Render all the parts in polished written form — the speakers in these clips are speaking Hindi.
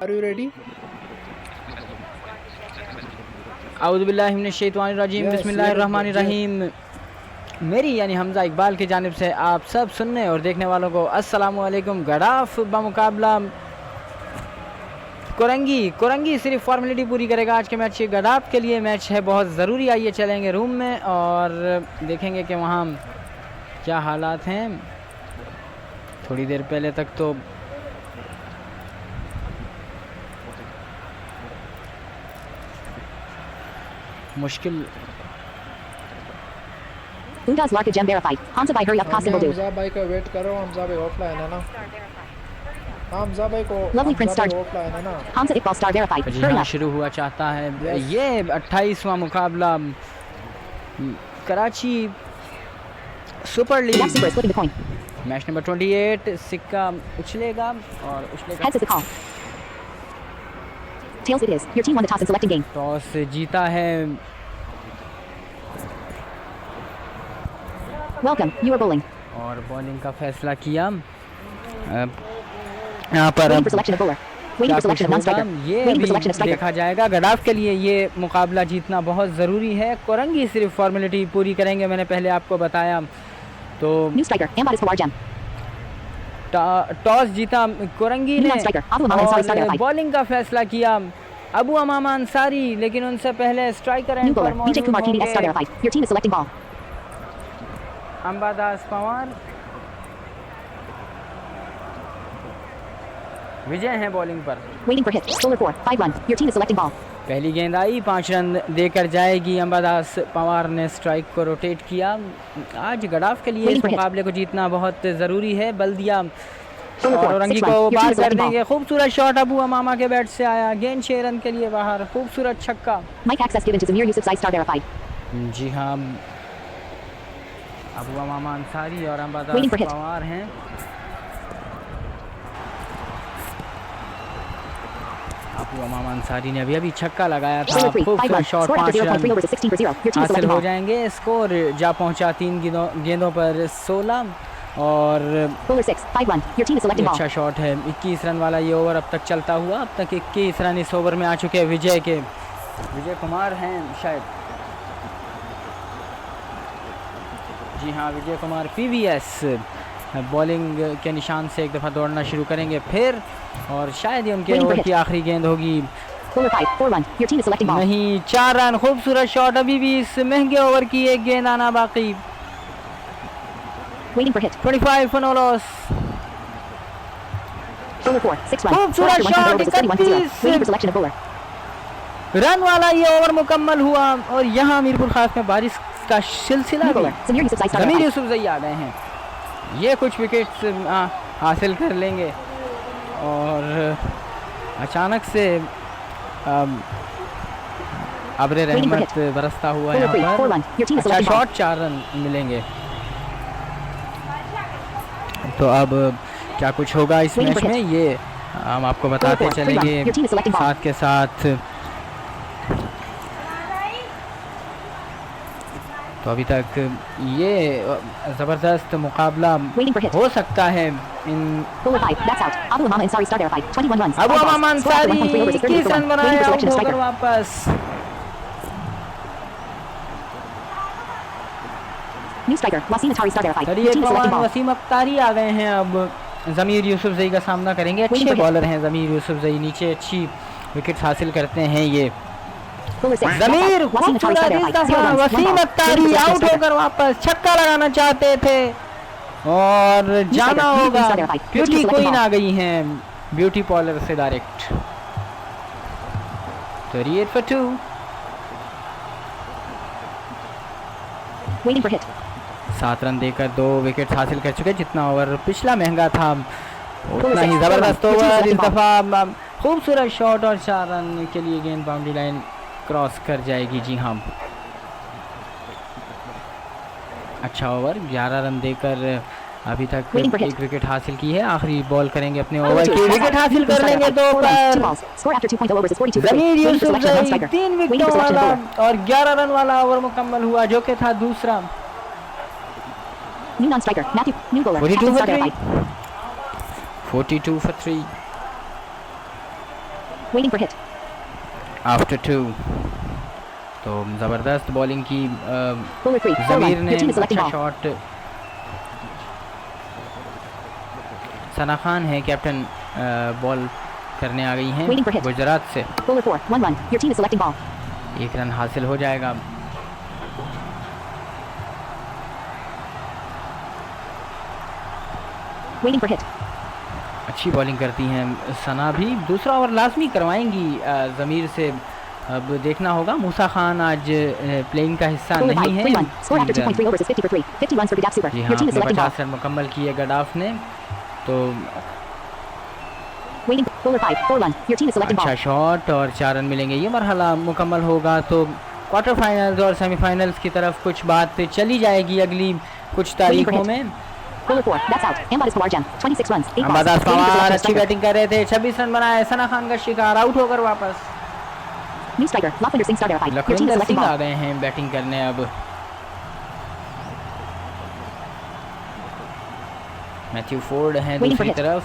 Are you ready? औज़ु बिल्लाहि मिनश शैतानिर रजीम बिस्मिल्लाहिर रहमानिर रहीम। मेरी यानी हमज़ा इकबाल की जानिब से आप सब सुनने और देखने वालों को अस्सलामु अलैकुम। गडाफ बमुकाबला कोरंगी सिर्फ फॉर्मेलिटी पूरी करेगा आज के मैच। गडाफ के लिए मैच है बहुत ज़रूरी। आइए चलेंगे रूम में और देखेंगे कि वहाँ क्या हालात हैं। थोड़ी देर पहले तक तो मुश्किल। Udas Larka Gem verified. Hamza bhai hurry up Qasim will do. Hamza भाई का वेट करो। हमजा भाई ऑफलाइन है ना। हमजा भाई को Lovely Prince Star. ऑफलाइन है ना। Hamza Iqbal star verified. जी Hurry हाँ, up. शुरू हुआ चाहता है ये 28वां मुकाबला Karachi super The Yak league Super is flipping the coin. Match number 28। सिक्का उछलेगा और उछलेगा। Heads is the call. Tails it is. Your team won the toss and selecting game. Toss जीता है। Welcome. You are bowling. और बॉलिंग का फैसला किया। यहाँ पर Waiting for selection of bowler. Waiting क्या for selection कुछ of होगा non-striker. ये Waiting for भी selection of striker. देखा जाएगा। गडाफ के लिए ये मुकाबला जीतना बहुत ज़रूरी है। कोरंगी सिर्फ फॉर्मेलिटी पूरी करेंगे, मैंने पहले आपको बताया। तो New striker. Ambad is Pawar Gem. Toss जीता कोरंगी ने New non-striker. Abu Amama Ansari star और verified. बॉलिंग का फैसला किया अबू अमामा अंसारी, लेकिन उनसे पहले स्ट्राइकर New एंड bowler. पर Vijay Kumar मौजूद KDS star होंगे verified. Your team is selecting ball. Ambadas Pawar. Vijay हैं बॉलिंग पर। Waiting for hit. Bowler 4. 5 runs. Your team is selecting ball. पहली गेंद आई, 5 रन देकर जाएगी। अंबादास पवार ने स्ट्राइक को रोटेट किया। आज गडाफ के लिए इस Waiting for hit. मुकाबले को जीतना बहुत ज़रूरी है। बल्दिया Bowler और 4. औरंगी 6 को runs. Your team बाहर is कर selecting ball. देंगे। खूबसूरत शॉट अबू अमामा के बैट से आया। गेंद 6 रन के लिए बाहर। खूबसूरत छक्का। Mike access given to Zamir Yusuf Sai star verified. जी हाँ, अबू अमामा अंसारी और Ambadas Waiting for hit. Pawar हैं। अबू अमामा अंसारी ने अभी छक्का लगाया था। Bowler 3. 5 खूबसूरत runs. Shot. Score 5 after 0.3 run overs is 16 for 0. Your team is हासिल selecting हो ball. जाएंगे। स्कोर जा पहुंचा 3 गेंदों पर 16 और Bowler 6. 5 runs. Your team is selecting ball. अच्छा शॉट है। 21 रन वाला ये ओवर अब तक चलता हुआ। अब तक 21 रन इस ओवर में आ चुके हैं विजय कुमार हैं शायद। जी हाँ, विजय कुमार पीवीएस बॉलिंग के निशान से एक दफ़ा दौड़ना शुरू करेंगे फिर, और शायद ही उनके ओवर की आखिरी गेंद होगी। Bowler 5. 4 runs. Your team is selecting ball. नहीं, 4 रन। खूबसूरत शॉट। अभी भी इस महंगे ओवर की एक गेंद आना बाकी। Waiting for hit. 25 for no loss। Bowler 4. 6 runs. खूबसूरत Score after 100 shot. overs is 31 for 0. 31 Waiting for selection of bowler. Run वाला ये ओवर मुकम्मल हुआ और यहाँ मीरपुर खास में बारिश का सिलसिला New भी। bowler. Zamir Yusuf Sai star ज़मीर verified. यूसुफजई आ गए हैं। ये कुछ विकेट्स हासिल कर लेंगे और अचानक से अब्रे रहमत बरसता हुआ Bowler 3. यहाँ 4 पर runs. Your team is अच्छा selecting ball. शॉट। 4 रन मिलेंगे। तो अब क्या कुछ होगा इस Waiting मैच for में hit. ये हम आपको बताते Bowler 4. 3 runs. चलेंगे Your team is selecting ball. साथ के साथ। तो अभी तक ये ज़बरदस्त मुकाबला Waiting for hit. हो सकता है। इन Bowler 5. That's out. Abu Amama Ansari star verified. 21 runs. Abu 5 balls. अमामा Score after Ansari 1.3 overs is 30 21 for 1. Run Waiting बनाए for आउट selection of होकर striker. वापस। New striker. Wasim Atari star verified. Your करिए team is selecting Pawan ball. Wasim Akhtari आ गए हैं। अब ज़मीर यूसुफजई का सामना करेंगे। अच्छे बॉलर हैं ज़मीर यूसुफजई। नीचे अच्छी विकेट हासिल करते हैं ये। Bowler 6. Zameer Wasim Atari star verified. 0 runs. 1 Wasim ball. Akhtari Waiting for out selection of होकर वापस छक्का लगाना चाहते थे और जाना striker. होगा। Star verified. Your team beauty is selecting queen ball. आ गई हैं ब्यूटी पॉलर से direct. 38 for 2। Waiting for hit. 7 run देकर 2 विकेट हासिल कर चुके। जितना ओवर पिछला महंगा था उतना ही ज़बरदस्त ओवर इस दफ़ा। खूबसूरत शॉट और 4 रन के लिए गेंद बाउंड्री लाइन क्रॉस कर जाएगी। जी हाँ, अच्छा ओवर। 11 रन देकर अभी तक Waiting for hit. 1 विकेट हासिल की है। आखिरी बॉल करेंगे अपने Bowler ओवर 2. की। That's wicket out. हासिल Uniform कर star लेंगे verified. 2 4 runs. 2 पर। balls. Score after 2.0 overs is 42 for 3. Zamir Waiting for selection of Yousafzai non-striker. 3 Waiting विकेटों for selection वाला of bowler. और 11 रन वाला ओवर मुकम्मल हुआ, जो कि था दूसरा। New non-striker. Matthew. New bowler. 42 Captain for star 3। verified. 42 for 3। Waiting for hit. After 2। तो ज़बरदस्त बॉलिंग की Bowler 3. 4 ज़मीर 1. ने Your team is selecting अच्छा ball. शॉट। सना खान है कैप्टन, बॉल करने आ गई हैं Waiting for hit. गुजरात से। Bowler 4. 1 1. Your team is selecting ball. 1 run हासिल हो जाएगा। Waiting for hit. अच्छी बॉलिंग करती हैं सना भी। दूसरा ओवर लाजमी करवाएंगी ज़मीर से। अब देखना होगा, मूसा खान आज प्लेइंग का हिस्सा Bowler नहीं 5. है। 3 1. Score after 2.3 overs is 50 for 3. 50 runs for Gadaf Super. जी Your हाँ, team is अपने selecting ball. 50 रन मुकम्मल किए गडाफ ने। तो Waiting. Bowler 5. 4 1. Your team is selecting अच्छा ball. शॉट और 4 रन मिलेंगे। ये मरहला मुकम्मल होगा तो क्वार्टर फाइनल्स और सेमीफाइनल्स की तरफ कुछ बात चली जाएगी अगली कुछ तारीखों में। Bowler 4. That's out. Ambadis Pawarjan. 26 runs. 8 balls. Ambadas Waiting for Pawar selection अच्छी striker. बैटिंग कर रहे थे, 26 रन बनाए। सना खान का शिकार, आउट होकर वापस। New striker. Lakwinder Singh star verified. Your team is Lakhwinder selecting Singh uh ball. गए हैं बैटिंग करने। अब मैथ्यू फोर्ड हैं Waiting for दूसरी hit. तरफ।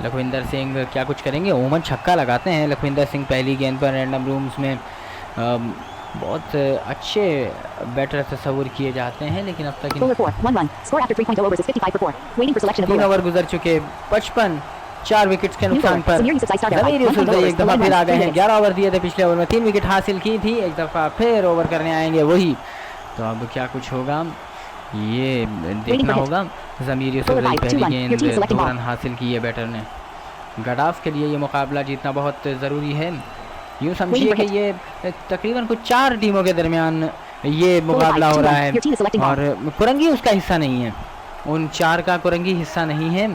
लखविंदर सिंह क्या कुछ करेंगे? ओमन छक्का लगाते हैं लखविंदर सिंह पहली गेंद पर। रैंडम रूम्स में बहुत अच्छे बैटर तस्वुर किए जाते हैं, लेकिन अब तक Bowler 4. 1 1. Score after 3.0 overs is 55 for 4. Waiting for selection of 3 bowler. Over गुजर चुके। 55 4 विकेट्स के New नुकसान bowler. पर Samir Yusuf star verified. ज़मीर यूसुफ 1.0 overs. एक दफ़ा 11 फिर आ runs. गए 3 हैं। wickets. 11 ओवर दिए थे पिछले ओवर में, 3 विकेट हासिल की थी। एक दफ़ा फिर ओवर करने आएंगे वही। तो अब क्या कुछ होगा ये देखना होगा। ज़मीर यूसुफ Bowler 5, पहली 2-1. गेंद Your team is selecting 2 ball. Run हासिल किए बैटर ने। गडाफ के लिए ये मुकाबला जीतना बहुत ज़रूरी है। यूँ समझिए Waiting कि for ये तकरीबन कुछ 4 टीमों के दरमियान ये मुकाबला हो रहा है, Your team is selecting और कुरंगी उसका हिस्सा नहीं है। उन 4 का कुरंगी हिस्सा नहीं है।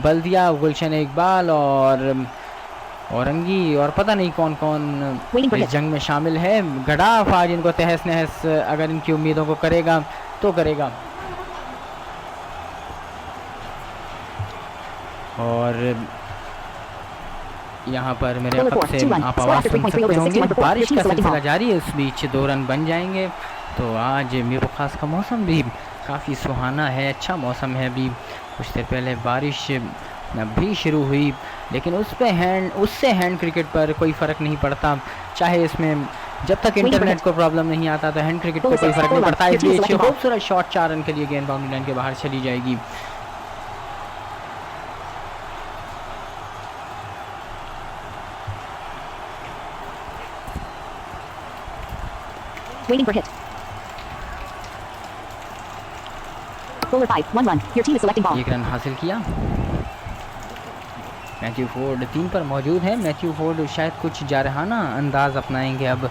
बल्दिया, गुलशन इकबाल और औरंगी और पता नहीं कौन कौन Waiting for इस hit. जंग में शामिल है। गडाफ आज इनको तहस नहस अगर इनकी उम्मीदों को करेगा तो करेगा। और यहाँ पर मेरे Bowler अब 4, से 2-1. आप Score आवाज़ after सुन 3.3 सकते overs is होंगे। 61 for 4. बारिश Your team का is selecting सिलसिला ball. जारी है, उस बीच 2 रन बन जाएंगे। तो आज मीर खास का मौसम भी काफ़ी सुहाना है, अच्छा मौसम है। अभी कुछ देर पहले बारिश भी शुरू हुई, लेकिन उससे हैंड क्रिकेट पर कोई फ़र्क नहीं पड़ता। चाहे इसमें जब तक इंटरनेट को प्रॉब्लम नहीं आता तो हैंड क्रिकेट पर कोई फ़र्क नहीं पड़ता। इस बीच खूबसूरत शॉट 4 रन के लिए गेंद बाउंड्री लाइन के बाहर चली जाएगी। Waiting for hit. Bowler 5. 1 1. Your team is selecting ball. 1 run हासिल किया। मैथ्यू फोर्ड 3 पर मौजूद है। मैथ्यू फोर्ड शायद कुछ जारहाना अंदाज अपनाएंगे। अब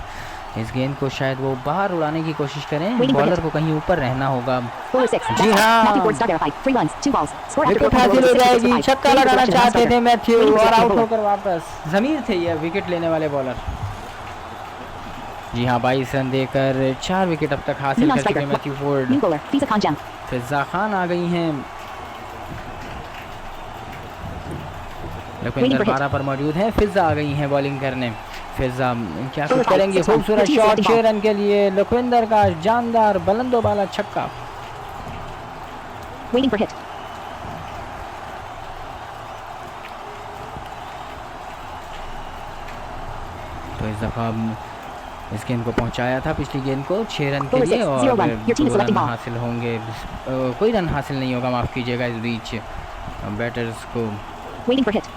इस गेंद को शायद वो बाहर उड़ाने की कोशिश करें। बॉलर को कहीं ऊपर रहना होगा। Bowler 6. जी हाँ, Matthew Ford star verified. 3 runs. 2 balls. Score after wicket 4.0 हासिल overs हो is 66 जाएगी। for 5. छक्का Waiting for लगाना selection of चाहते थे striker. मैथ्यू Waiting for और selection आउट of bowler. होकर वापस। ज़मीर थे ये विकेट लेने वाले बॉलर। जी हाँ, 22 रन देकर 4 विकेट अब तक हासिल New कर चुके striker. Matthew Forde. New bowler. Fiza Khan Jam. फिजा खान आ गई हैं। लखविंदर 12 पर मौजूद हैं। फिजा आ गई हैं बॉलिंग करने। फिजा क्या कुछ करेंगे? खूबसूरत शॉट 6 रन के लिए। लखविंदर का जानदार बुलंदोबाला छक्का। Waiting for hit. तो इस दफ़ा इस गेंद को पहुंचाया था पिछली गेंद को 6 रन के Bowler लिए, 6, और 0-1. Your team is 2 run selecting ball. हासिल होंगे। कोई रन हासिल नहीं होगा, माफ़ कीजिएगा, इस बीच बैटर्स को। Waiting for hit.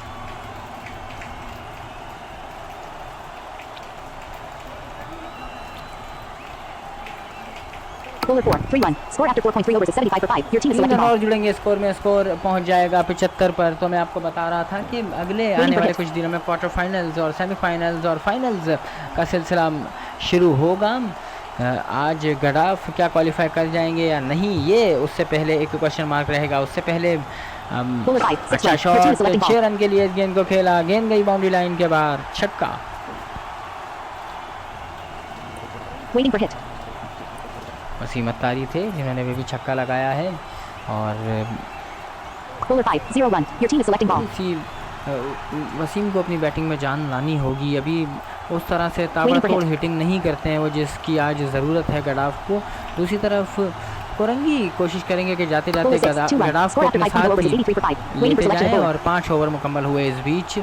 Bowler 4. 3 1. Score after 4.3 overs is 75 for 5. Your team is 3 selecting run और ball. जुड़ेंगे स्कोर में। स्कोर पहुंच जाएगा 75 पर। तो मैं आपको बता रहा था कि अगले आने वाले कुछ दिनों में क्वार्टर फाइनल्स और सेमीफाइनल्स और फाइनल्स का सिलसिला शुरू होगा। आज गडाफ क्या क्वालिफाई कर जाएंगे या नहीं, ये उससे पहले एक क्वेश्चन मार्क रहेगा। उससे पहले Bowler 5. 6 अच्छा 1. Your team shot is selecting 6 ball. Run के लिए इस गेंद को खेला। गेंद गई बाउंड्री लाइन के बाहर, छक्का। Waiting for hit. Wasim Attari थे जिन्होंने भी छक्का लगाया है। और Bowler 5. 0 1. Your team is selecting ball. इसी वसीम को अपनी बैटिंग में जान लानी होगी। अभी उस तरह से ताबड़तोड़ हिटिंग नहीं करते हैं वो, जिसकी आज ज़रूरत है गडाफ को। दूसरी तरफ कोरंगी कोशिश करेंगे कि जाते Bowler जाते 6, 2 runs. गडाफ को Score after अपने 5 points. साथ Overs is he 83 for 5. Waiting for लेते selection of जाएं bowler. और 5 ओवर मुकम्मल हुए इस बीच।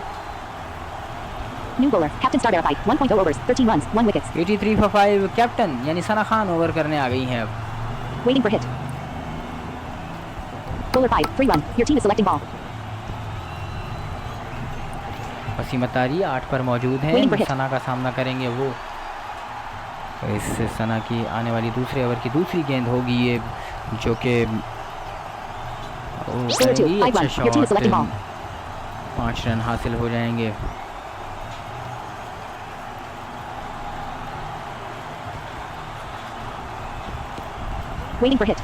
New bowler. Captain Star Verify. 1.0 overs. 13 runs. 1 wickets. 83 for 5 captain यानी सना खान ओवर करने आ गई हैं अब। Waiting for hit. Bowler 5. 3 1. Your team is selecting ball. Wasim Attari 8 पर मौजूद Waiting for हैं। hit. सना का सामना करेंगे वो। इस सना की आने वाली दूसरे ओवर की दूसरी गेंद होगी ये, जो कि Bowler 2. 5 अच्छा runs. Your team is selecting ball. Shot, 5 run हासिल हो जाएंगे। Waiting for hit.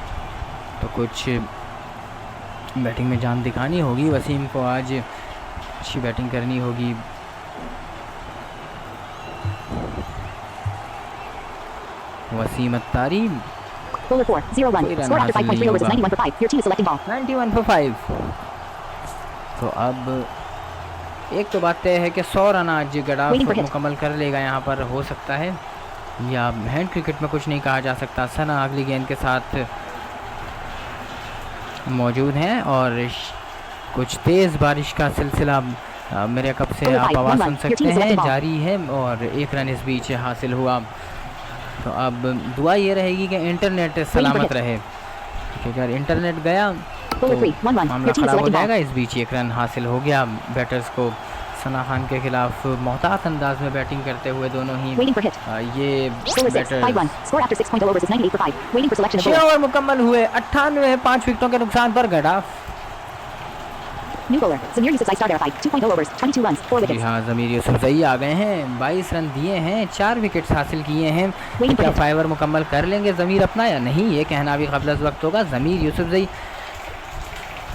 तो कुछ बैटिंग में जान दिखानी होगी वसीम को, आज अच्छी बैटिंग करनी होगी। वसीम अत्तारी Bowler 4. 0 1. कोई रन Score after हासिल 5.3 नहीं overs is होगा। 91 for 5. Your team is selecting ball. 91 for 5। तो अब एक तो बात तय है कि 100 रन आज गडाफ Waiting for hit. मुकम्मल कर लेगा, यहाँ पर हो सकता है, या हैंड क्रिकेट में कुछ नहीं कहा जा सकता। सना अगली गेंद के साथ मौजूद हैं और कुछ तेज़ बारिश का सिलसिला मेरे कब से आप आवाज़ सुन सकते हैं जारी है, और 1 रन इस बीच हासिल हुआ। तो अब दुआ ये रहेगी कि इंटरनेट सलामत रहे, क्योंकि अगर इंटरनेट गया तो Bowler 3. 1 1. मामला Your team is ख़राब हो selecting ball. जाएगा। इस बीच 1 रन हासिल हो गया बैटर्स को। सना खान के खिलाफ मोहतात अंदाज में बैटिंग करते हुए दोनों ही Waiting for hit. ये Bowler 6. 5 batter. 1. Score after 6.0 overs is 98 for 5. Waiting for selection of 6 bowler. Over मुकम्मल हुए, 98 है 5 विकेटों के नुकसान पर गडाफ। New bowler. Zamir Yusufzai Star Verify. 2.0 overs. 22 runs. 4 जी wickets. हाँ, ज़मीर यूसुफज़ई आ गए हैं, 22 रन दिए हैं, 4 विकेट्स हासिल किए हैं। Waiting for क्या hit. 5 ओवर मुकम्मल कर लेंगे ज़मीर अपना या नहीं, ये कहना भी क़ब्ल वक्त होगा। ज़मीर यूसुफज़ई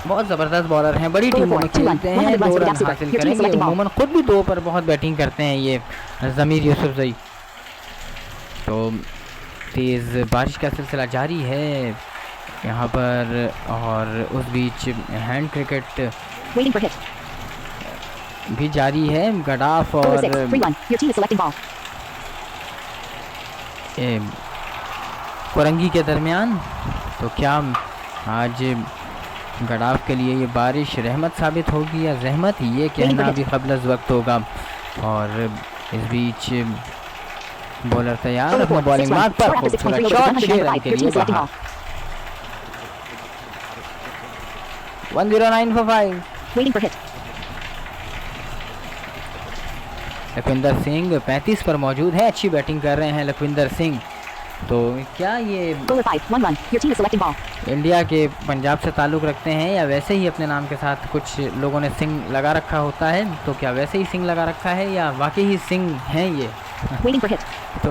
बहुत ज़बरदस्त बॉलर हैं, बड़ी Bowler टीमों में 4, 2 खेलते runs, हैं, 100 2 runs रन for the हासिल Your team is करेंगे। selecting ball. उमूमन खुद भी 2 पर बहुत बैटिंग करते हैं ये ज़मीर यूसुफज़ई। तो तेज़ बारिश का सिलसिला जारी है यहाँ पर, और उस बीच hand cricket Waiting for hit. भी जारी है। गडाफ Bowler और 6. 3 1. Your team is selecting ball. Korangi के दरमियान। तो क्या आज गडाफ के लिए ये बारिश रहमत साबित होगी या रहमत, ये कहना भी क़ब्ल वक्त होगा। और इस बीच बॉलर तैयार Bowler अपना 4. 6 बॉलिंग मार्क runs. पर, Score after 6.3 खूबसूरत overs is shot 109 6 for run 5. के Your team लिए is selecting बाहर। ball. 109 for 5। Waiting for hit. Lakhwinder Singh 35 पर मौजूद है, अच्छी बैटिंग कर रहे हैं लखविंदर सिंह। तो क्या ये Bowler 5. 1 1. Your team is selecting ball. India के पंजाब से ताल्लुक़ रखते हैं, या वैसे ही अपने नाम के साथ कुछ लोगों ने सिंह लगा रखा होता है? तो क्या वैसे ही सिंह लगा रखा है या वाकई ही सिंह हैं ये? Waiting for hit. तो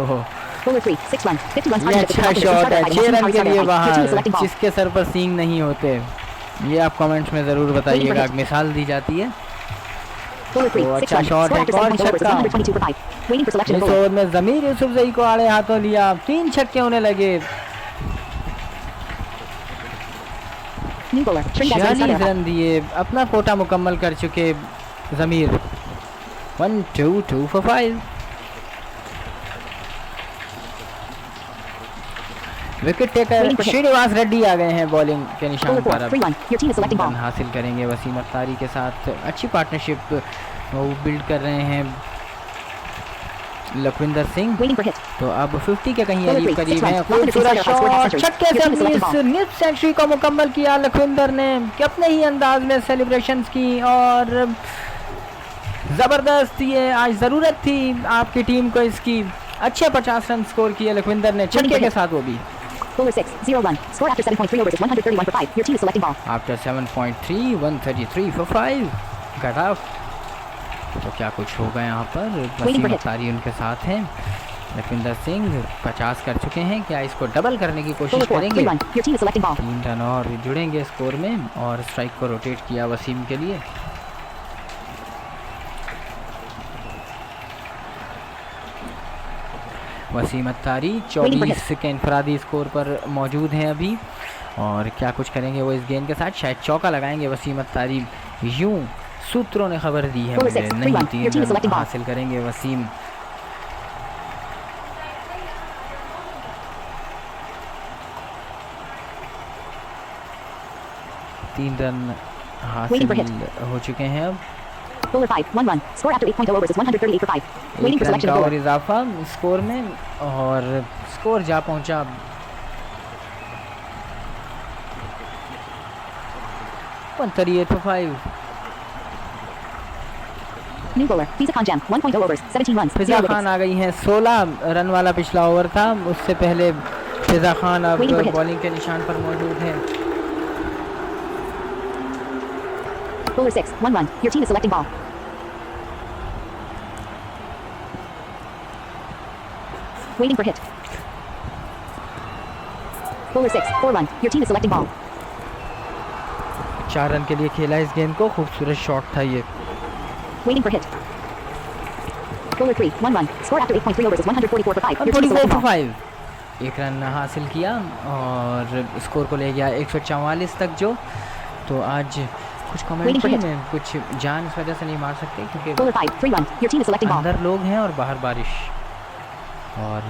Bowler 3. 6 runs. 50 runs. ये अच्छा शॉट है, 6 रन के लिए Your team is बाहर, selecting ball. जिसके सर पर सींग नहीं होते, ये आप कमेंट्स में ज़रूर बताइएगा, मिसाल दी जाती है। Bowler 3. तो 6 अच्छा runs. शॉट Score है, after कौन 7.0 overs is छक्का? 122 for 5. Waiting for selection of इस bowler. ओवर में ज़मीर यूसुफज़ई को आड़े हाथों लिया, 3 छक्के होने लगे। New bowler. Trinidad Star 46 Verify. Run दिए, अपना कोटा मुकम्मल कर चुके Zameer. 1-2 for 5। Wicket taker Srinivas Reddy आ गए हैं बॉलिंग के निशान Bowler 4. पर। अब 3 1. Your team is selecting run ball. हासिल करेंगे वसीम अत्तारी के साथ, अच्छी पार्टनरशिप वो बिल्ड कर रहे हैं Lakhwinder Singh. Waiting for hit. तो अब 50 के कहीं Bowler करीब 3. करीब 6 हैं। runs. खूबसूरत शॉट, छक्के से Your team is selecting अपनी ball. निप सेंचुरी को मुकम्मल किया लखविंदर ने, कि अपने ही अंदाज में सेलिब्रेशंस की, और ज़बरदस्त ये आज ज़रूरत थी आपकी टीम को इसकी। अच्छे 50 रन स्कोर किए लखविंदर ने, छक्के के साथ वो भी। Bowler 6. 0 1. Score after 7.3 overs is 131 for 5. Your team is selecting ball. After 7.3 133 for 5 गडाफ। तो क्या कुछ होगा यहाँ पर? वसीम अत्तारी उनके साथ हैं, लखविंदर सिंह 50 कर चुके हैं, क्या इसको डबल करने की कोशिश Bowler 4. करेंगे? 3 1. Your team is selecting ball. 3 run और जुड़ेंगे स्कोर में, और स्ट्राइक को रोटेट किया वसीम के लिए। वसीम अत्तारी 24 के इनफरादी स्कोर पर मौजूद हैं अभी, और क्या कुछ करेंगे वो इस गेंद के साथ? शायद चौका लगाएंगे वसीम अत्तारी, यूं सूत्रों ने खबर दी है मुझे। नहीं, 3 रन हासिल करेंगे वसीम। 3 रन Waiting for हासिल हो चुके हैं अब। Bowler 5, 1 run. Score after 8.0 overs is 138 for 5. Waiting एक for रन selection का of और bowler. इजाफा स्कोर में, और स्कोर जा पहुंचा 138 for 5। New bowler, Fiza Khan Jam, 1.0 overs, 17 runs, 0 Fiza wickets. Khan आ गई हैं। 16 रन वाला पिछला ओवर था, उससे पहले फिजा खान अब Waiting for hit. बॉलिंग के निशान पर मौजूद हैं। Bowler 6, 1 run. Your team is selecting ball. Waiting for hit. Bowler 6, 4 run. Your team is selecting ball. 4 run के लिए खेला इस गेंद को, खूबसूरत शॉट था ये। Waiting for hit. Bowler 3, 1 run. Score after 8.3 overs is 144 for 5. Your team is 144 selecting for ball. 5। एक रन हासिल किया और स्कोर को ले गया 144 तक जो। तो आज कुछ कमेंट्री hit. में कुछ जान इस वजह से नहीं मार सकते क्योंकि Bowler 5, 3 run. Your team is selecting ball. अंदर लोग हैं और बाहर बारिश, और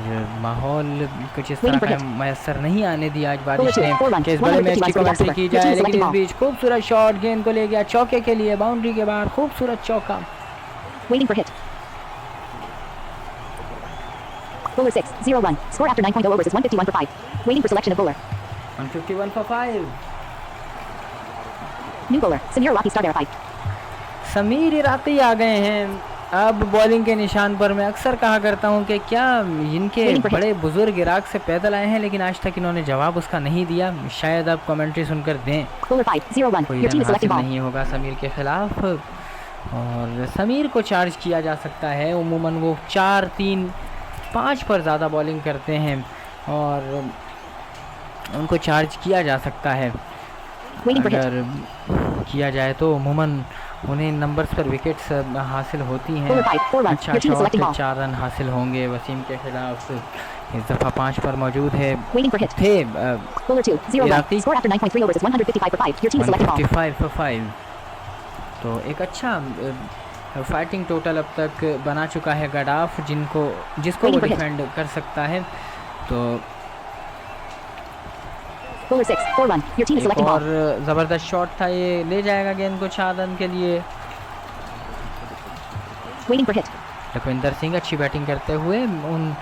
माहौल कुछ इस तरह Waiting for का hit. मैसर नहीं आने दिया आज बारिश Bowler two, ने four run, कि इस बड़े 150 मैच की runs for कमेंट्री Jasper. की Your team जाए, is लेकिन selecting इस ball. बीच खूबसूरत शॉट गेंद को ले गया चौके के लिए, बाउंड्री के बाहर खूबसूरत चौका। Waiting for hit. Bowler 6, 0 run. Score after 9.0 overs is 151 for 5. Waiting for selection of bowler. 151 for 5। New bowler, Samir Rocky start fight. Sameer इराती आ गए हैं अब बॉलिंग के निशान पर। मैं अक्सर कहा करता हूं कि क्या इनके Waiting for hit. बड़े बुजुर्ग इराक से पैदल आए हैं, लेकिन आज तक इन्होंने जवाब उसका नहीं दिया। शायद आप कमेंट्री सुनकर दें। Bowler 5, 0 run. कोई Your team run is selecting हासिल ball. नहीं होगा समीर के खिलाफ, और समीर को चार्ज किया जा सकता है। उमूमन वो 4, 3, 5 पर ज़्यादा बॉलिंग करते हैं और उनको चार्ज किया जा सकता है। Waiting for hit. अगर किया जाए तो उमूमन उन्हें इन नंबर्स पर विकेट्स हासिल होती हैं। Bowler 5, 4 run. अच्छा Your team is shot, selecting ball. 4 run हासिल होंगे वसीम के खिलाफ। इस दफ़ा 5 पर मौजूद है Waiting for hit. थे Bowler 2, 0 run. Iraqi. Score after 9.3 overs is 155 for 5. Your team is selecting ball. 155 for 5। तो एक अच्छा फाइटिंग टोटल अब तक बना चुका है गडाफ, जिसको वो Waiting for hit. डिफेंड कर सकता है। तो Bowler 6, 4 run. Your team is एक selecting और ball. ज़बरदस्त शॉट था, ये ले जाएगा गेंद को 4 रन के लिए। Waiting for hit. Lakhwinder Singh अच्छी बैटिंग करते हुए उन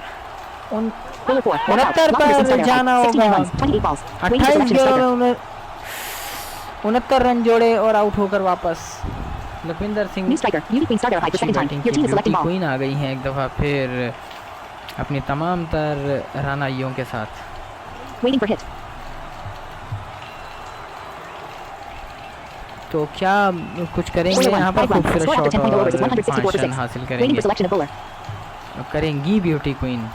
Bowler 4, 1 out. 69 Long पर जाना fight. 16 होगा। runs, 28 balls. Waiting for 28 selection of striker. गेंदों में 69 रन जोड़े और आउट होकर वापस। Lakhwinder Singh New striker, Beauty Queen started fight for अच्छी second time. बैटिंग Your की team is selecting beauty ball. Queen आ गई हैं एक दफ़ा फिर अपनी तमाम तर रानाइयों के साथ। Waiting for hit. तो क्या कुछ करेंगे Bowler 1, यहाँ पर? 5 runs. खूबसूरत Score after shot 10.0 overs is और 164 for 5 रन 6. हासिल Waiting करेंगे, for selection of bowler. करेंगी beauty queen.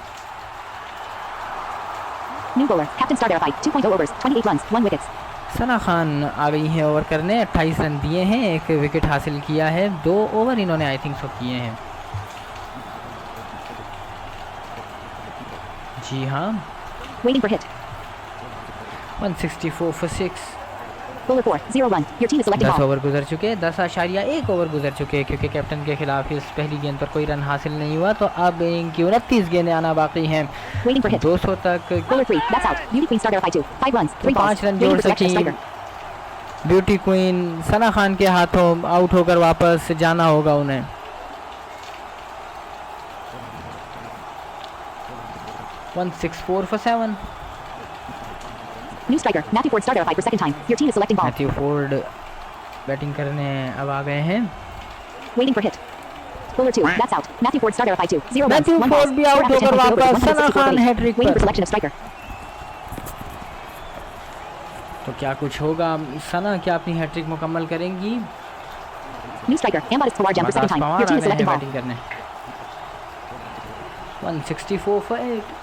New bowler, Captain started fight. 2.0 overs, 28 runs, 1 wickets. Sana Khan आ गई हैं ओवर करने। 28 रन दिए हैं, 1 विकेट हासिल किया है। 2 ओवर इन्होंने आई थिंक सो किए हैं। जी हाँ, Waiting for hit. 164 for 6। Bowler 4, 0 run. Your team is selecting 10 ball. Over गुजर चुके, 10.1 ओवर गुजर चुके, क्योंकि कैप्टन के खिलाफ इस पहली गेंद पर कोई रन हासिल नहीं हुआ। तो अब इनकी 29 गेंदें आना बाकी हैं Waiting for hit. 200 तक। Bowler 3, that's out. Beauty Queen started fight 2. 5 runs, 3 balls. 5 run Waiting जोड़ for selection of सकी striker. Beauty queen. Sana Khan के हाथों आउट होकर वापस जाना होगा उन्हें। One 164 for 7। New striker, Matthew Ford started fight for second time. Your team is selecting ball. Matthew Forde batting करने अब आ गए हैं। Waiting for hit. Bowler 2, that's out. Matthew Ford started fight 2. 0 runs, Matthew 1 Ford balls. भी Score आउट after होकर 10.0 overs is वापस। Sana 164 Khan for 8. Hat trick Waiting for पर। selection of striker. तो क्या कुछ होगा? सना क्या अपनी हैट्रिक मुकम्मल करेंगी? New striker, Ambadis Pawar jump for second time. Your team is selecting ball. Batting करने। 164 for 8।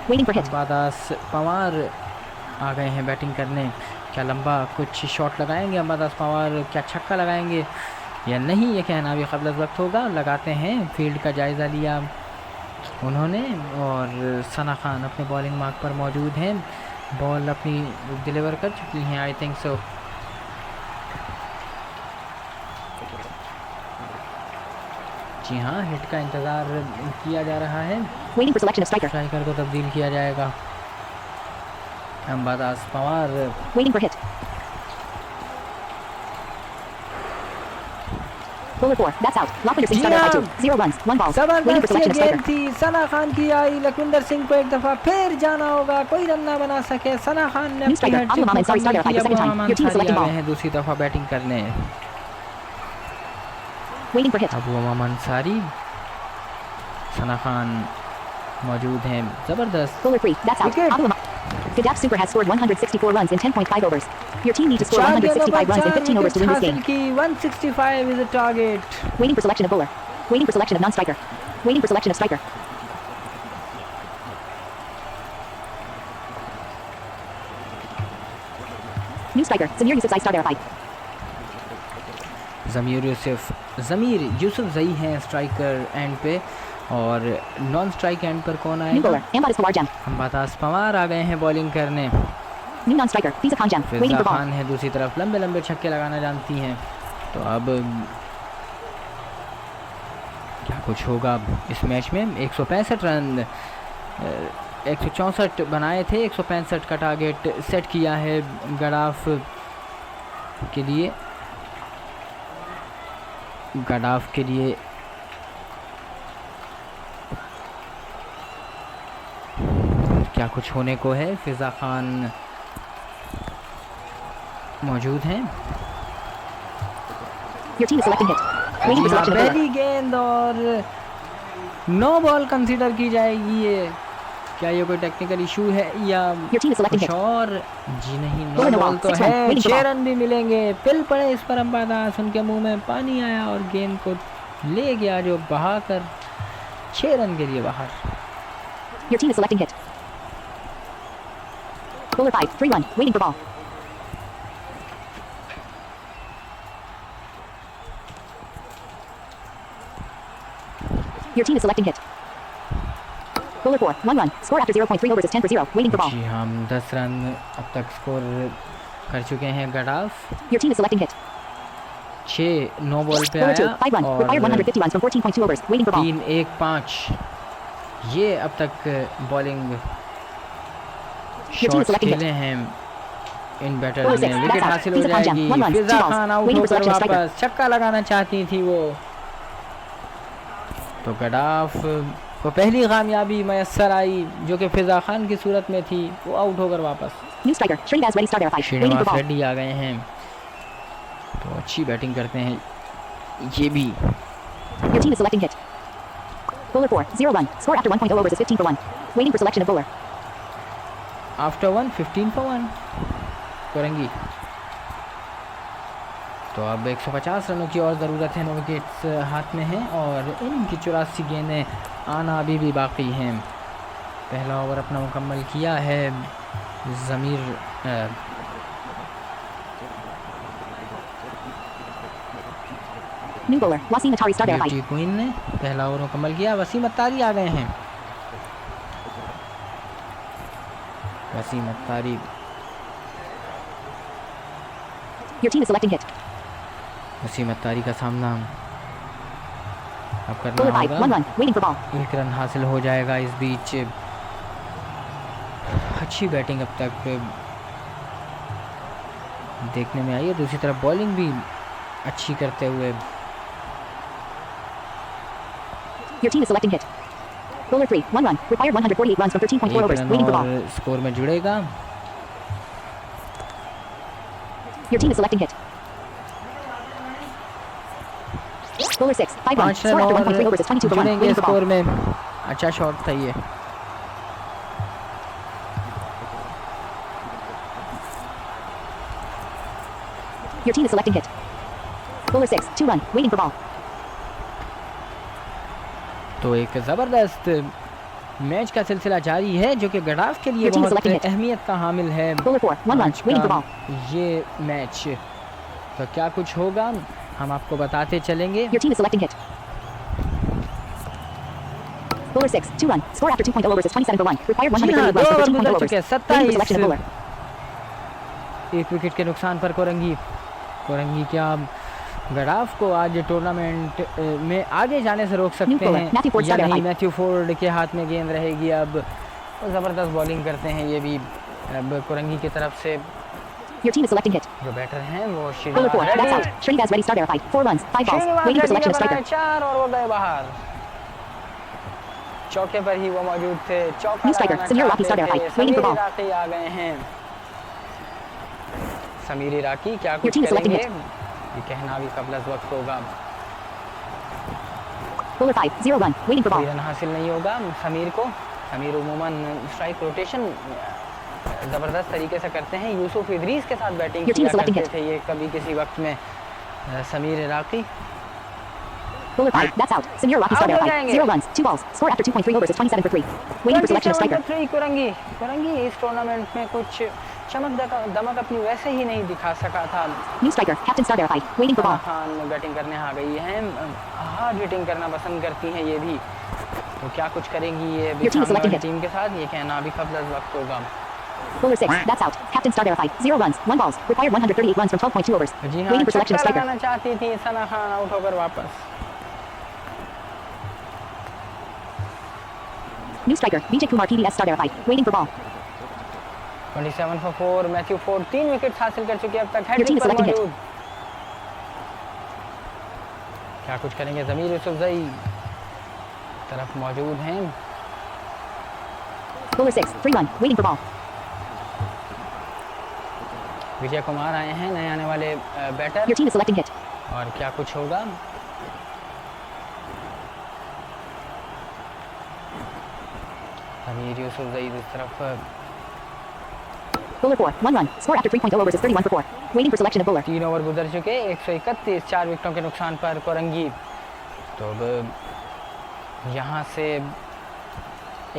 Waiting for hit. Ambadas Pawar आ गए हैं बैटिंग करने। क्या लंबा कुछ शॉट लगाएंगे अंबादास पवार? क्या छक्का लगाएंगे या नहीं, ये कहना भी क़ब्ल वक्त होगा। लगाते हैं, फील्ड का जायज़ा लिया उन्होंने और सना खान अपने बॉलिंग मार्क पर मौजूद हैं। बॉल अपनी डिलीवर कर चुकी हैं आई थिंक सो। जी हाँ, हिट का इंतज़ार किया जा रहा है। Waiting for selection of striker. Striker को तब्दील किया जाएगा। Ambadas Pawar Waiting for hit. Bowler 4. That's out. Lockwinder Singh started by 2. 0 runs. 1 ball. Waiting for जबरदस्त ये selection of गेंद striker. थी, सना खान की आई, लखविंदर सिंह को एक दफा फिर जाना होगा, कोई रन ना बना सके। सना खान ने New अपनी striker, hat trick Abu Mohamed Ansari started मुकम्मल by की। the second Abu time. Mohammad Your team is Ansari selecting आ ball. गए हैं दूसरी दफा बैटिंग करने। Waiting for hit. Abu Mohammad Ansari, Sana Khan मौजूद हैं। जबरदस्त Bowler 3. That's out. Wicket. Abu Mohamed. Gadaf Super has scored 164 runs in 10.5 overs. Your team needs to score 4 गेंदों पर 165 runs in 4 15 overs to wicket win this हासिल game. की। 165 is a target। Waiting for selection of bowler. Waiting for selection of non-striker. Waiting for selection of striker. New striker. Samir Yusuf Zai star verified. ज़मीर यूसुफ जई हैं स्ट्राइकर एंड पे, और नॉन स्ट्राइक एंड पर कौन New आएगा? bowler. Ambadis Pawar Jam. Ambadas Pawar आ गए हैं बॉलिंग करने। New non-striker. Fiza Khan Jam. Waiting Fiza for ball. Khan है दूसरी तरफ, लंबे लंबे छक्के लगाना जानती हैं। तो अब क्या कुछ होगा इस मैच में। 165 रन 164 बनाए थे, 165 का टारगेट सेट किया है गडाफ के लिए। क्या कुछ होने को है। फिजा खान मौजूद हैं। Your team is selecting hit. Waiting for selection of bowler. पहली गेंद और नो बॉल कंसीडर की जाएगी। ये क्या ये कोई टेक्निकल इशू है या Your team is selecting कुछ hit. और? जी नहीं, no Bowler no ball ball. तो 6 run. है। Waiting for 6 ball. रन भी मिलेंगे। पिल पड़े इस पर अंबादास, उनके मुंह में पानी आया और गेंद को ले गया जो बहा कर 6 रन के लिए बाहर। Your team is selecting hit. Bowler 5. 3 1. Waiting for ball. Your team is selecting hit. Bowler 4. 1 run. Score after 0.3 overs is 10 for 0. Waiting for ball. जी हम 10 रन अब तक स्कोर कर चुके हैं Gadaf. Your team is selecting hit. 6 no ball पे Bowler 2. आया 5 1. और Required 150 runs from 14.2 overs. Waiting for ball. 3-1-5 ये अब तक bowling team is shots selecting खेले हैं इन बैटर Bowler ने। 6. Wicket That's out. हासिल हो Fiza Khan Jam. जाएगी। 1 run. 2 Fiza balls. Khan out Waiting for होकर selection of striker. वापस छक्का लगाना चाहती थी वो। तो गडाफ को पहली कामयाबी मैसर आई जो कि फिजा खान की सूरत में थी, वो आउट होकर वापस। New striker. Srinivas Reddy star verified. Waiting for Srinivas ball. Reddy आ गए हैं, तो अच्छी बैटिंग करते हैं ये भी। Your team is selecting hit. Bowler 4. 0 run. Score after 1.0 overs is 15 for 1. Waiting for selection of bowler. After 1 15 for 1 करेंगी। तो अब 150 रनों की और ज़रूरत है। 9 विकेट्स हाथ में हैं और इनकी 84 गेंदें आना अभी भी बाकी हैं। पहला ओवर अपना मुकम्मल किया है ज़मीर New bowler. Wasim Atari star verified. Beauty queen ने पहला ओवर मुकम्मल किया। वसीम अत्तारी आ गए हैं। Wasim Attari Your team is selecting hit. Wasim Attari का सामना अब करना Bowler 5. 1 होगा। run. Waiting for ball. 1 run हासिल हो जाएगा इस बीच। अच्छी बैटिंग अब तक देखने में आई है। दूसरी तरफ बॉलिंग भी अच्छी करते हुए। Your team is selecting hit. Bowler 3. 1 run. Required 148 runs from 13.4 1 overs. Run Waiting for ball. और स्कोर में जुड़ेगा। Your team is selecting hit. Bowler 6. 5 runs. 5 Score run after और 1.3 overs is 22 for 1. जुड़ेंगे Waiting for ball. स्कोर में। अच्छा शॉट था ये। Your team is selecting hit. Bowler 6. 2 run. Waiting for ball. तो एक ज़बरदस्त मैच का सिलसिला जारी है जो कि गडाफ के लिए Your team is बहुत selecting it. अहमियत का हामिल है। Bowler 4. 1 run. आज Waiting for का ball. ये मैच तो क्या कुछ होगा हम आपको बताते चलेंगे। Your team is selecting hit. Bowler 6. 2 run. Score after 2.0 overs is 27 for 1. Required जी हाँ, 138 दो runs ओवर from 13.0 गुजर overs. चुके हैं। Waiting for selection of bowler. 27 एक विकेट के नुकसान पर कोरंगी क्या गडाफ को आज टूर्नामेंट में आगे जाने से रोक सकते bowler, हैं Matthew Ford या started नहीं? high. मैथ्यू फोर्ड के हाथ में गेंद रहेगी। अब ज़बरदस्त बॉलिंग करते हैं ये भी। अब कुरंगी की तरफ से Your team is selecting hit. जो बैटर हैं वो Bowler Srinivas 4. That's out. Reddy. Srinivas ready. Start there. 5. 4 runs. 5 balls. Srinivas Waiting for Reddy selection ने of बनाए striker. 4 और वो गए बाहर। चौके पर ही वो मौजूद थे। चौका New striker. लगाना Samir Iraqi. चाहते Start there. थे। 5. Waiting for Sameer ball. Iraqi आ गए हैं। समीर इराकी क्या Your कुछ team is selecting करेंगे, ये कहना भी कबल अज़ वक्त होगा। Bowler 5. 0 1. Waiting for कोई ball. रन हासिल नहीं होगा समीर को। समीर उमूमन स्ट्राइक रोटेशन ज़बरदस्त तरीके से करते हैं। यूसुफ इदरीस के साथ बैटिंग Your team किया is selecting करते थे ये कभी किसी वक्त में। Sameer Iraqi Bowler 5. That's out. Samir Iraqi. Start Out there. हो 5. जाएंगे। 0 runs. 2 balls. Score after 2.3 overs is 27 for 3. Waiting for selection of striker. 27 Korangi Korangi इस टूर्नामेंट में कुछ चमक दमक अपनी वैसे ही नहीं दिखा सका था। New striker. Captain. Start there. 5. Waiting for Sana ball. Khan batting करने आ गई हैं। हार्ड हिटिंग करना पसंद करती हैं ये भी। तो क्या कुछ करेंगी ये Your team is selecting team के साथ, ये कहना अभी कबल अज़ वक्त होगा। Bowler 6. That's out. Captain. Start there. 5. 0 runs. 1 balls. Required 138 runs from 12.2 overs. जी हाँ, Waiting for selection of छक्का striker. लगाना चाहती थी सना खान, आउट होकर वापस। New striker. Vijay Kumar. PDS. Start there. 5. Waiting for ball. 27 for 4 Matthew Forde 3 wicket हासिल कर चुके अब तक। Your team is पर selecting hit. मौजूद क्या कुछ करेंगे ज़मीर यूसुफजई तरफ मौजूद हैं। Bowler 6. 3 1. Waiting for ball. Vijay Kumar आए हैं नए आने वाले batter. Your team is selecting hit. और क्या कुछ होगा, ज़मीर यूसुफजई इस तरफ। Bowler 4. 1 run. Score after 3.0 overs is 31 for 4. Waiting for selection of bowler. 3 over गुजर चुके, 131 4 विकेटों के नुकसान पर कोरंगी। तो अब यहाँ से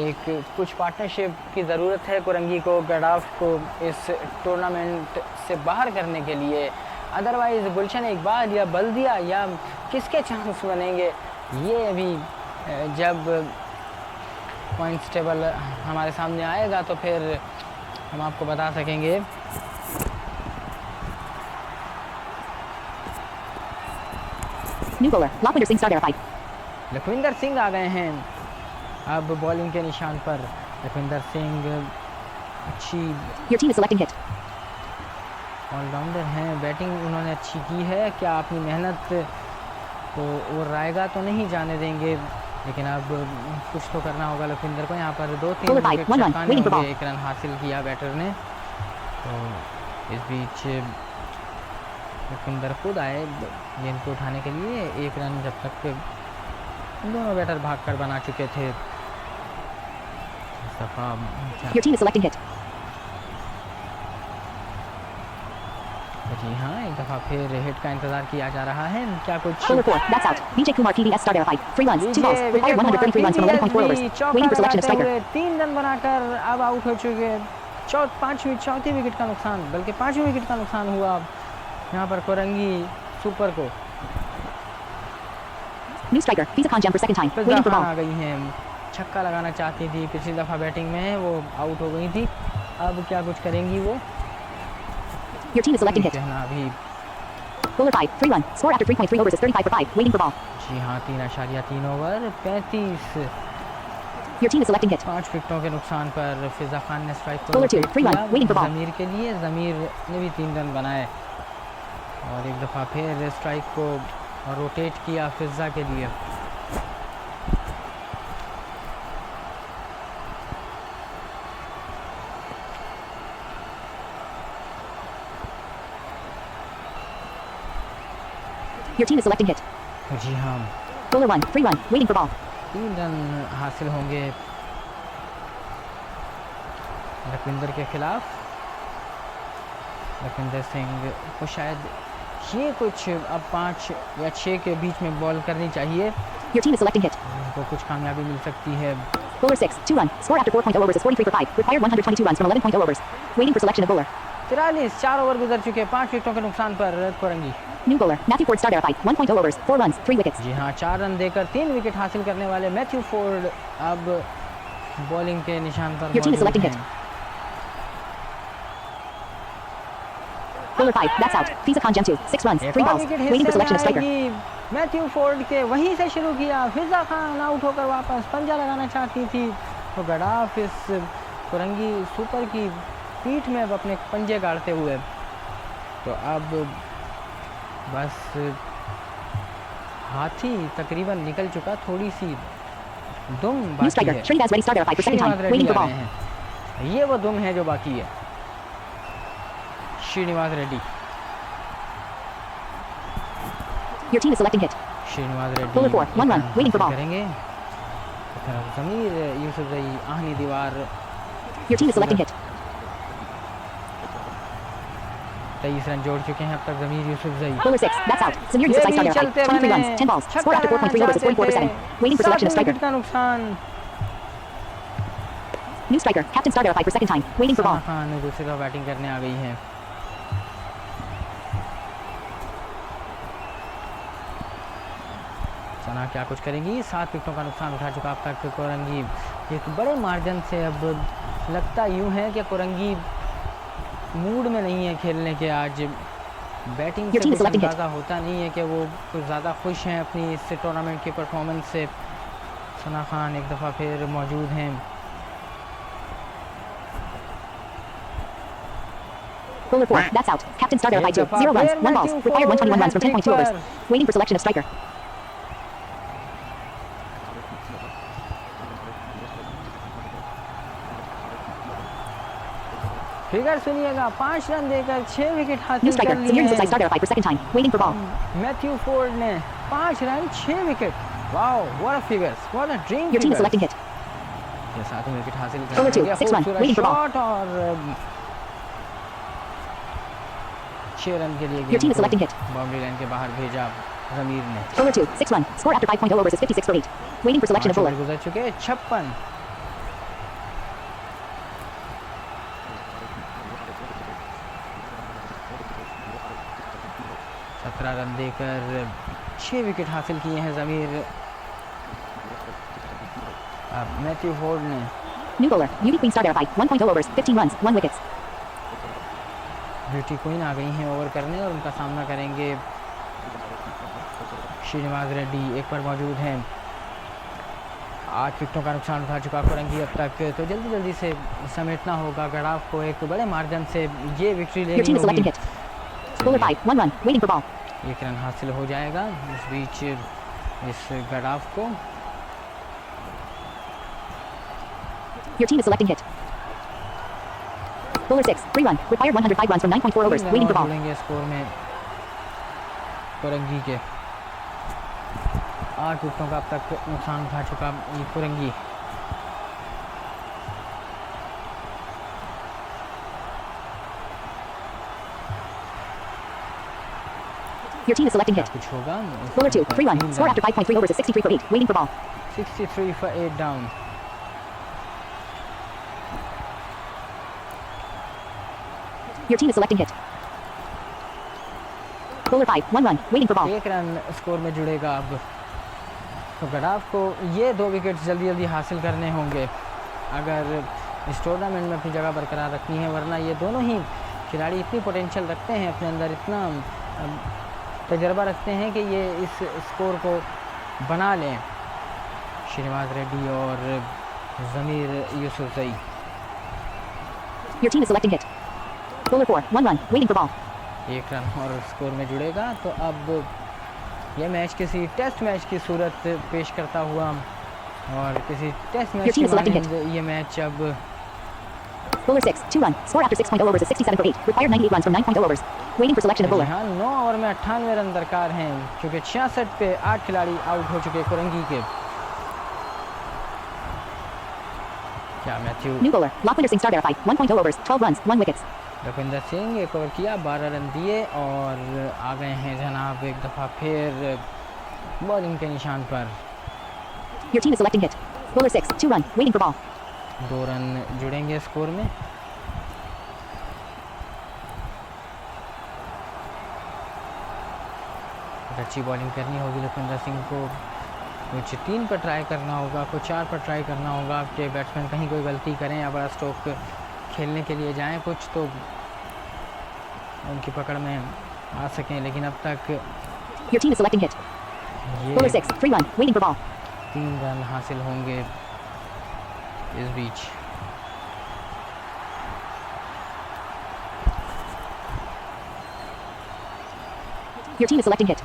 एक कुछ पार्टनरशिप की ज़रूरत है कोरंगी को, गडाफ को इस टूर्नामेंट से बाहर करने के लिए। अदरवाइज़ गुलशन इकबाल या बल्दिया या किसके चांस बनेंगे ये अभी जब पॉइंट्स टेबल हमारे सामने आएगा तो फिर हम आपको बता सकेंगे। New bowler. Lakwinder Singh. Start there. 5. Lakhwinder Singh आ गए हैं अब बॉलिंग के निशान पर। लखविंदर सिंह अच्छी Your team is selecting hit. Allrounder हैं, बैटिंग उन्होंने अच्छी की है। क्या अपनी मेहनत को वो रायगा तो नहीं जाने देंगे, लेकिन अब कुछ तो करना होगा लखविंदर को। यहाँ पर 2-3 Bowler 5, wicket 1 run, चटकाने waiting for होंगे। ball. 1 रन हासिल किया बैटर ने। तो इस बीच लखविंदर खुद आए गेंद को उठाने के लिए। 1 रन जब तक दोनों बैटर भागकर बना चुके थे। इस दफा Your team is selecting hit. जी हाँ, एक दफ़ा फिर हिट का इंतजार किया जा रहा है। क्या कुछ Bowler 4. That's out. Vijay Kumar. PDS. Start there. 5. 3 runs. 2 balls. Required 133 runs from 11.4 overs. Waiting for selection of striker. 3 run बनाकर अब आउट हो चुके। चौथी विकेट का नुकसान, बल्कि 5वीं विकेट का नुकसान हुआ यहाँ पर कोरंगी सुपर को। New striker. Fiza Khan Jam for second time. Waiting for आ ball. गई हैं, छक्का लगाना चाहती थी पिछली दफ़ा बैटिंग में, वो आउट हो गई थी। अब क्या कुछ करेंगी वो, Your team is selecting hit. कहना अभी। Bowler 5. 3 1. Score after 3.3 overs is 35 for 5. Waiting for ball. जी हाँ, 3.3 over 35 Your team is selecting hit. 5 विकेटों के नुकसान पर फिजा खान ने स्ट्राइक को Bowler 2, रोटेट 3 1. किया Waiting for ball. ज़मीर के लिए। ज़मीर ने भी 3 रन बनाए और एक दफ़ा फिर स्ट्राइक को रोटेट किया फिजा के लिए। Your team is selecting hit. जी हाँ, Bowler 1. 3 1. Waiting for ball. 3 run हासिल होंगे लखविंदर के खिलाफ। लखविंदर सिंह को शायद ये कुछ अब 5 या 6 के बीच में बॉल करनी चाहिए, Your team is selecting hit. उनको कुछ कामयाबी मिल सकती है। Bowler 6. 2 1. Score after 4.0 overs is 43 for 5. Required 122 runs from 11.0 overs. Waiting for selection of bowler. 43 4 over गुजर चुके, 5 विकेटों के नुकसान पर Korangi. New bowler. Matthew Ford. Start there. 5. 1.0 overs. 4 runs. 3 wickets. जी हाँ, 4 रन देकर 3 विकेट हासिल करने वाले मैथ्यू फोर्ड अब बॉलिंग के निशान पर Your team is मौजूद selecting हैं। Bowler 5. That's out. Fiza Khan Jam 2. 6 runs. एक 3 और balls. विकेट Waiting for हिस्से में selection of striker. आएगी। मैथ्यू फोर्ड के वहीं से शुरू किया, फिजा खान आउट होकर वापस पंजा लगाना चाहती थी तो गडाफ इस कोरंगी सुपर की पीठ में अब अपने पंजे गाड़ते हुए। तो अब बस हाथी तकरीबन निकल चुका, थोड़ी सी दुम New बाकी striker. है। Srinivas ready, start verified for second time. Srinivas Waiting Reddy for आ ball. रहे हैं, ये वो दुम है जो बाकी है। Srinivas Reddy, Your team is selecting hit. Srinivas Reddy Bowler 4, 1 run, waiting for ball. करेंगे। ज़मीर यूसुफजई आहनी दीवार, Your team is selecting hit. 23 run जोड़ चुके हैं अब तक ज़मीर Yousafzai. Bowler 6, that's out. Samir Yusufzai start verified. 23 runs, 10 balls. Score after 4.3 overs is 44 for 7. Waiting for selection of striker. का नुकसान। New striker. Captain start verified for second time. Waiting for ball. Khan दूसरी तरफ बैटिंग करने आ गई है। सना क्या कुछ करेंगी, 7 विकेटों का नुकसान उठा चुका अब तक कोरंगी। एक बड़े मार्जिन से अब लगता यूं है कि कोरंगी मूड में नहीं है खेलने के। आज बैटिंग से कुछ अंदाज़ा होता नहीं है कि वो कुछ ज़्यादा खुश हैं अपनी इस टूर्नामेंट की परफॉर्मेंस से। सना खान एक दफ़ा फिर मौजूद हैं। Bowler 4, that's out. Captain start verified 2. 0 runs, 1 balls. Required 121 runs from 10.2 overs. Waiting for selection of striker. Figure सुनिएगा, 5 रन देकर 6 विकेट New हासिल striker. कर Samir लिए Yusufzai हैं। start verified for second time. Waiting for ball. Matthew Forde ने 5 run 6 wicket. Wow, what a figures, what a dream Your team is figures. selecting hit. ये 7वें विकेट हासिल कर Bowler 2, लिया। 6 run, खूबसूरत waiting for ball. शॉट और 6 रन के लिए Your team is गेंद selecting को hit. बाउंड्री लाइन के बाहर भेजा ज़मीर ने। Bowler 2, 6 run. Score after 5.0 overs is 56 for 8. Waiting for selection of 5 bowler. Over गुजर चुके, 56। रन देकर 6 विकेट हासिल किए हैं ज़मीर। अब मैथ्यू फोर्ड ने New bowler. Beauty Queen start verified. 1.0 overs, 15 runs, 1 wickets. Beauty queen आ गई हैं ओवर करने और उनका सामना करेंगे श्रीनिवास रेड्डी। एक पर मौजूद हैं। 8 विकेटों का नुकसान उठा चुका कोरंगी अब तक, तो जल्दी जल्दी से समेटना होगा गढ़ाव को। एक बड़े मार्जिन से ये विक्ट्री Your team लेनी is selecting होगी। hit. Bowler 5, 1 run, waiting for ball. 1 run हासिल हो जाएगा इस बीच इस गढ़ाव को। Your team is selecting hit. Bowler 6, 3 run. Required 105 runs from 9.4 overs. Waiting for ball. जुड़ेंगे स्कोर में कोरंगी के। 8 विकेटों का अब तक नुकसान उठा चुका ये Korangi. Your team is selecting hit. कुछ होगा। Bowler 2, 3 run. Score after 5.3 overs is 63 for 8. Waiting for ball. 63 for 8 down. Your team is selecting hit. Bowler 5, 1 run, waiting for ball. 1 run score में जुड़ेगा अब। तो गढ़ाव को ये 2 विकेट जल्दी जल्दी हासिल करने होंगे अगर इस टूर्नामेंट में अपनी जगह बरकरार रखनी है, वरना ये दोनों ही खिलाड़ी इतनी पोटेंशियल रखते हैं अपने अंदर, इतना तजर्बा रखते हैं कि ये इस स्कोर को बना लें। श्रीनिवास रेड्डी और ज़मीर Yousafzai. Your team is selecting hit. Bowler 4, 1 run, waiting for ball. 1 run और स्कोर में जुड़ेगा। तो अब ये मैच किसी टेस्ट मैच की सूरत पेश करता हुआ और किसी टेस्ट मैच की मानंद ये मैच अब। Bowler 6, 2 run. Score after 6.0 overs is 67 for 8. Required 98 runs from 9.0 overs. Waiting for selection of bowler. हाँ, 9 ओवर में 98 रन दरकार हैं क्योंकि 66 पे 8 खिलाड़ी आउट हो चुके कोरंगी के। क्या Matthew New bowler. Lockwinder Singh start verified. 1.0 overs, 12 runs, 1 wickets. Lakhwinder Singh एक ओवर किया, 12 रन दिए और आ गए हैं जनाब एक दफ़ा फिर बॉलिंग के निशान पर। Your team is selecting hit. Bowler 6, 2 run, waiting for ball. 2 run जुड़ेंगे स्कोर में। अच्छी बॉलिंग करनी होगी लखविंदर सिंह को। कुछ 3 पर ट्राई करना होगा, कुछ 4 पर ट्राई करना होगा कि बैट्समैन कहीं कोई गलती करें या बड़ा स्ट्रोक खेलने के लिए जाएं कुछ तो उनकी पकड़ में आ सकें, लेकिन अब तक Your team is selecting hit. Bowler 6, 3 run, waiting for ball. 3 run हासिल होंगे इस बीच। Your team is selecting hit.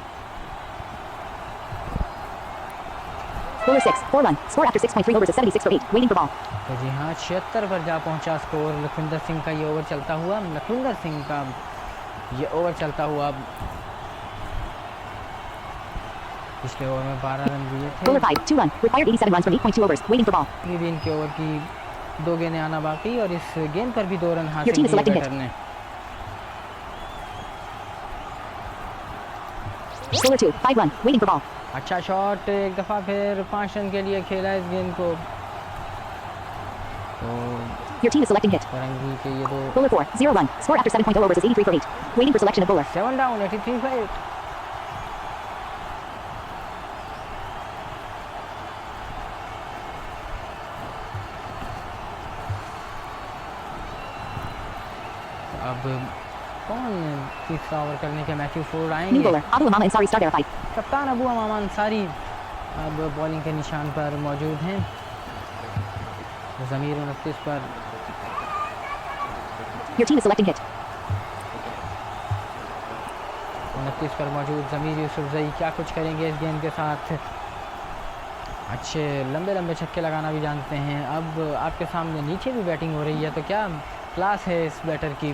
Bowler 6, 4-1. Score after 6.3 overs is 76 for 8. Waiting for ball. तो जी हाँ 76 पर जा पहुंचा स्कोर। लखविंदर सिंह का ये ओवर चलता हुआ, लखविंदर सिंह का ये ओवर चलता हुआ पिछले ओवर में 12 रन दिए थे। Bowler 5, 2-1. Required 87 runs from 8.2 overs. Waiting for ball. ये भी इनके ओवर की 2 गेंदें आना बाकी और इस गेंद पर भी 2 रन Your हासिल team is किए selecting बैटर ने। Bowler 2, 5-1. Waiting for ball. अच्छा शॉट, एक दफ़ा फिर 5 रन के लिए खेला इस गेंद को। तो Your team is selecting hit. Korangi के ये 2 Bowler 4, 0-1. Score after 7.0 overs is 83 for 8. Waiting for selection of bowler. 7 down 83 for 8। अब कौन तीसरा ओवर करने के मैथ्यू फोर्ड New आएंगे। bowler, Abu Amama Ansari start verified. कप्तान अबू अमामा अंसारी अब बॉलिंग के निशान पर मौजूद हैं। ज़मीर 29 पर Your team is selecting hit. 29 पर मौजूद ज़मीर यूसुफजई क्या कुछ करेंगे इस गेंद के साथ। अच्छे लंबे लंबे छक्के लगाना भी जानते हैं। अब आपके सामने नीचे भी बैटिंग हो रही है तो क्या क्लास है इस बैटर की।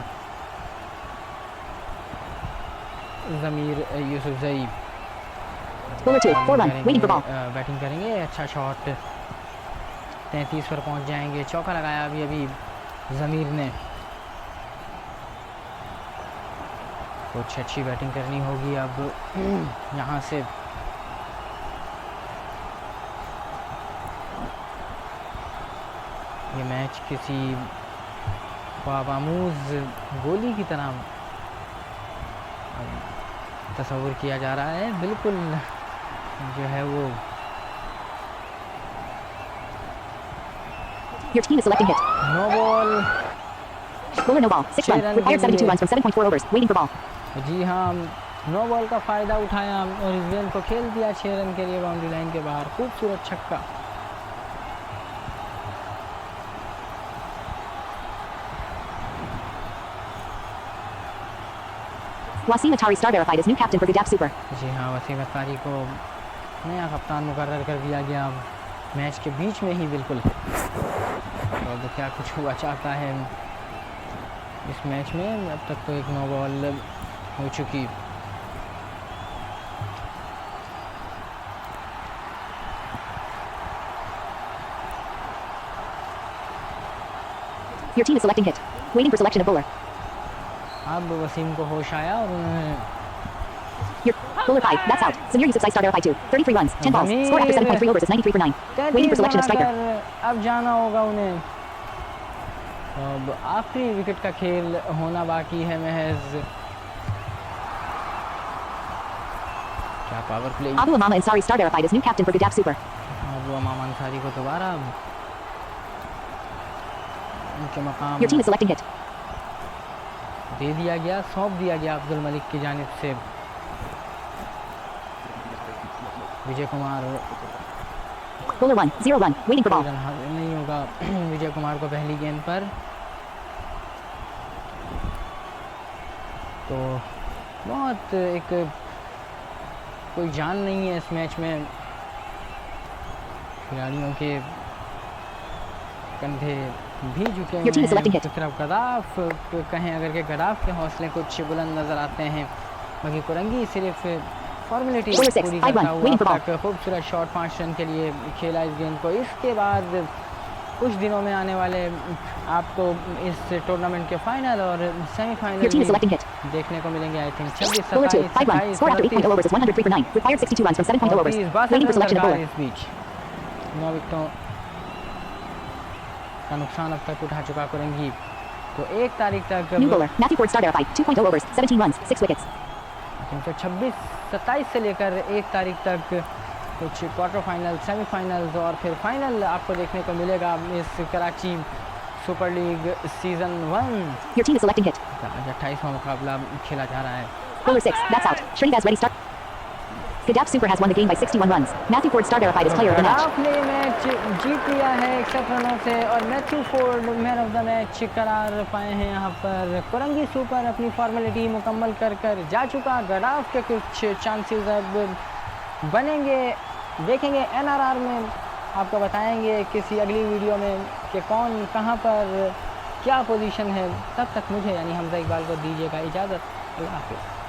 Zameer Yousafzai Bowler 2, 4-1. Waiting for ball. Batting करेंगे। अच्छा शॉट, 33 पर पहुंच जाएंगे। चौका लगाया अभी अभी ज़मीर ने। कुछ अच्छी बैटिंग करनी होगी अब यहाँ से। ये मैच किसी ख्वाबामूज़ गोली की तरह तस्वुर किया जा रहा है। बिल्कुल जो है वो Your team is selecting hit. No ball. Bowler no ball, 6-1. Run Required के 72 लिए। runs from 7.4 overs. Waiting for ball. जी हाँ नो बॉल का फ़ायदा उठाया और इस गेंद को खेल दिया 6 रन के लिए बाउंड्री लाइन के बाहर। खूबसूरत छक्का। Wasim Atari star verified as new captain for Gadaf Super. जी हाँ वसीम अतारी को नया कप्तान मुकर्रर कर दिया गया मैच के बीच में ही बिल्कुल। तो अब क्या कुछ हुआ चाहता है इस मैच में। अब तक तो एक नो बॉल हो चुकी। Your team is selecting hit. Waiting for selection of bowler. अब वसीम को होश आया और उन्होंने Your bowler 5, that's out. Samir Yusuf star verified 2. 33 runs, 10 balls. Score after 7.3 overs is 93 for 9. Waiting for selection of striker. अब जाना होगा उन्हें। अब आखिरी विकेट का खेल होना बाकी है महज। क्या power play. Abu Amama Ansari star verified as new captain for Gadaf Super. Abu Amama Ansari को दोबारा उनके मकाम Your team is selecting hit. दे दिया गया, सौंप दिया गया अब्दुल मलिक की जानिब से। Vijay Kumar Bowler 1, 0-1. Waiting for ball. Run हासिल नहीं होगा विजय कुमार को पहली गेंद पर। तो बहुत एक कोई जान नहीं है इस मैच में। खिलाड़ियों के कंधे भी झुके Your team is हुए selecting हैं। hit. तो तरफ गदाफ कहें अगर के गदाफ के हौसले कुछ बुलंद नज़र आते हैं। बाकी कुरंगी सिर्फ फॉर्मेलिटी Bowler 6, पूरी 5-1, करता हुआ waiting for अब तक खूबसूरत शॉट 5 रन के लिए खेला इस गेंद को। इसके बाद कुछ दिनों में आने वाले आपको इस टूर्नामेंट के फाइनल और Your team is semifinal selecting hit. देखने को मिलेंगे। I think 26 Bowler 2, 27 5-1. Score after 8.0 overs is 103 for 9. Required 62 runs from 7.0 overs. Waiting for selection of bowler. इस बीच 9 विकेटों का नुकसान अब तक उठा चुका कुरंगी। तो 1 तारीख तक New bowler, Matthew Ford star verified. 2.0 overs, 17 runs, 6 wickets. 26-27 से लेकर 1 तारीख तक कुछ क्वार्टर फाइनल, सेमीफाइनल्स और फिर फाइनल आपको देखने को मिलेगा इस Karachi super league season 1 Your team is selecting hit. का आज 28वां मुकाबला खेला जा रहा है। Bowler 6, that's out. Srinivas ready start. Gadap Super has won the game by 61 runs. Matthew Ford star verified as player of the match. आपने मैच जीत लिया है 61 रनों से और Matthew Forde man of the match करार पाए हैं यहाँ पर। कोरंगी सुपर अपनी फॉर्मेलिटी मुकम्मल कर जा चुका। गडाफ के कुछ चांसेस अब बनेंगे, देखेंगे एनआरआर में, आपको बताएंगे किसी अगली वीडियो में कि कौन कहाँ पर क्या पोजीशन है। तब तक मुझे यानी हमजा इकबाल को दीजिएगा इजाज़त। अल्लाह हाफ़िज़।